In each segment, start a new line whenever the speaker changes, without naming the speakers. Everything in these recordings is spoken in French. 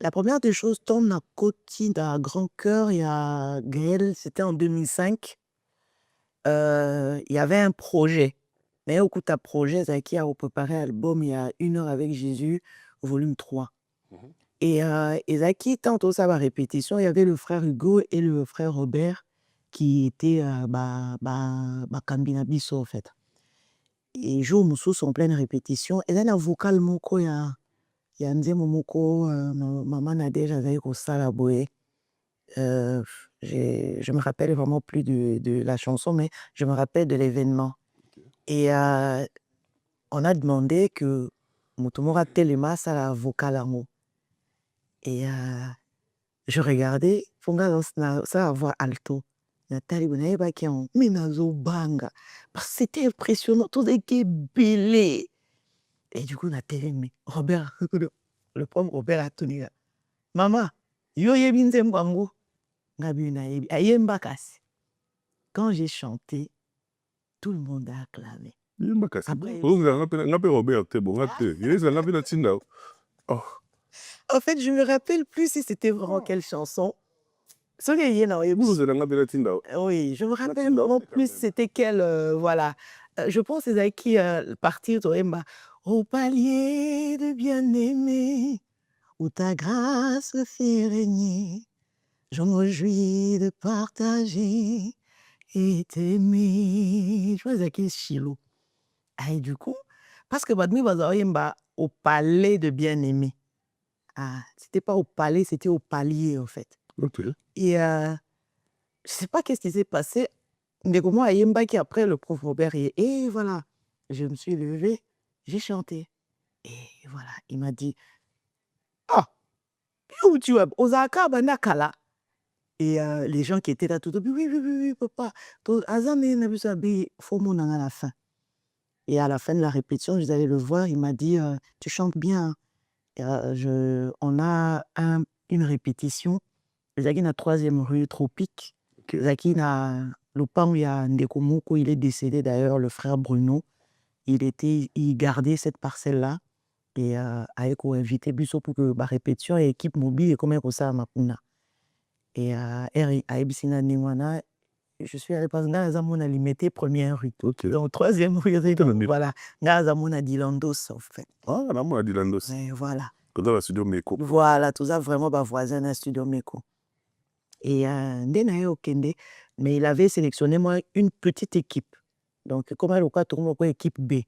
La première des choses, ton à côté d'un grand cœur, il y a Gaël, c'était en 2005. Il y avait un projet. Mais au coup, ta projet, Zaki a préparé l'album il y a une heure avec Jésus, volume 3.
Mhm.
Et Zaki, tantôt ça va répétition, il y avait le frère Hugo et le frère Robert qui étaient Kambina Bisso, en fait. Et jour Moussous sont en pleine répétition. Et là, la vocal moko, il y a Nze Momoko, maman Nadège avec Osala Boé. Euh, je me rappelle vraiment plus de la chanson, mais je me rappelle de l'événement. Et on a demandé que Mutumura Telema, ça la vocal en haut. Et je regardais, Fonga ça va voix alto. Nathalie Bonaïba qui en Minazo Banga. Parce que c'était impressionnant, tout est belé. Et du coup, Nathalie, mais Robert, le pauvre Robert a tenu là. Maman, yo yebinze mbangu. Ngabi na yebi. Ayemba kasi. Quand j'ai chanté, tout le monde a acclamé. Après,
Robert, t'es bon, oh.
En fait, je me rappelle plus si c'était vraiment quelle chanson. Oui, je me rappelle vraiment plus c'était quelle, voilà. Je pense que c'est qui partir au palier de bien-aimé, où ta grâce fait régner. Je me réjouis de partager et t'aimer. Je pense que c'est Chilo. Et du coup, parce que Badmi Bazaoyemba au palais de bien-aimé. Ah, c'était pas au palais, c'était au palier en fait.
Okay.
Et je sais pas qu'est-ce qui s'est passé, mais comment Ayemba qui après le prof Robert, et voilà, je me suis levée, j'ai chanté. Et voilà, il m'a dit, ah, tu es Osaka Banakala. Et les gens qui étaient là tout au début, oui, papa. Azame n'a vu ça, faut mon à la fin. Et à la fin de la répétition, je suis allée le voir, il m'a dit, tu chantes bien. Et, on a une répétition. Zaki na 3e rue Tropique. Zaki na Lopang, il y a Ndeko Moko, il est décédé d'ailleurs, le frère Bruno. Il gardait cette parcelle-là. Et avec invité Busso pour que la répétition et équipe mobile et comment ça Mapuna. Et à Ebisina Ningwana, je suis allé parce que Nazamona limité première rue.
Okay.
Donc 3e rue, voilà. Nazamona Dilandos en fait.
Ah, là, moi, Dilandos.
Et voilà.
Dans la studio Meko.
Voilà, tout ça vraiment voisin dans studio Meko. Et Ndenaye Okende, mais il avait sélectionné moi une petite équipe. Donc, comme elle a tourné une équipe B,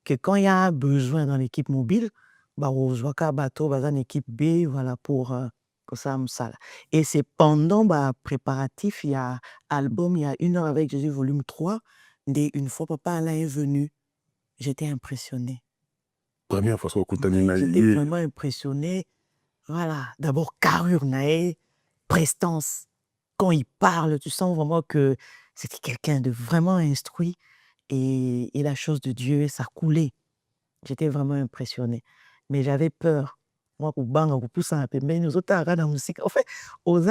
que quand il y a besoin dans l'équipe mobile, bah, on voit qu'à bateau, bah, dans l'équipe B, voilà, pour ça, ça. Et c'est pendant bah, préparatif, il y a album, il y a une heure avec Jésus, volume 3. Une fois papa Alain est venu, j'étais impressionnée.
Première fois qu'on
j'étais vraiment impressionnée. Voilà, d'abord, carrure, nae, prestance. Quand il parle, tu sens vraiment que c'était quelqu'un de vraiment instruit et la chose de Dieu, ça coulait. J'étais vraiment impressionnée. Mais j'avais peur. Moi, pour bang, pour plus un peu, mais nous autres, à la musique. En fait, on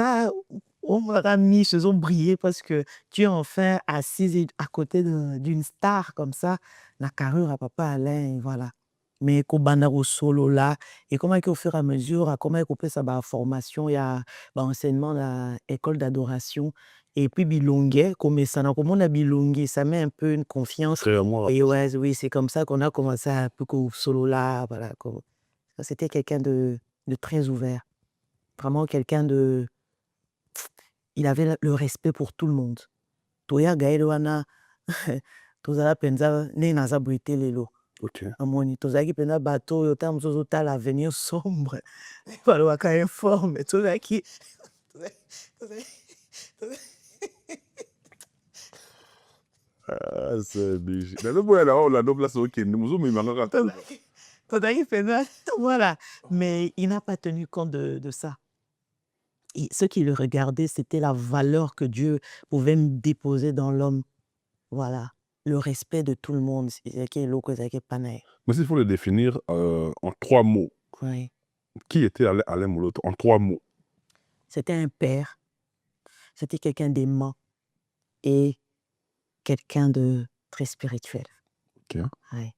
m'a mis, se sont brillés parce que tu es enfin assise à côté d'une star comme ça, la carrure à papa Alain, voilà. Mais qu'au banaro solo là, et comment au fur et à mesure, comment on fait sa formation, il y a enseignement dans l'école d'adoration, et puis bilongué, comme ça, comme on a bilongué, ça met un peu une confiance. Et ouais, oui, c'est comme ça qu'on a commencé un peu qu'au solo là, voilà. C'était quelqu'un de très ouvert, vraiment quelqu'un de... Il avait le respect pour tout le monde. Toya Gaëloana, Tozala Penza, né dans abrité lelo.
Ok.
Amoni, Tozaki Penza bateau, Yotam Zozota, l'avenir sombre. Il fallait qu'on informe, Tozaki.
Ah, c'est bien. Mais le boy là, on l'a double, c'est ok. Nous sommes maintenant.
Tozaki Penza, voilà. Mais il n'a pas tenu compte de ça. Et ceux qui le regardaient, c'était la valeur que Dieu pouvait me déposer dans l'homme. Voilà. Le respect de tout le monde.
Mais s'il faut le définir en 3 mots,
oui.
Qui était Alain Moloto en 3 mots?
C'était un père. C'était quelqu'un d'aimant et quelqu'un de très spirituel.
Ok.
Oui.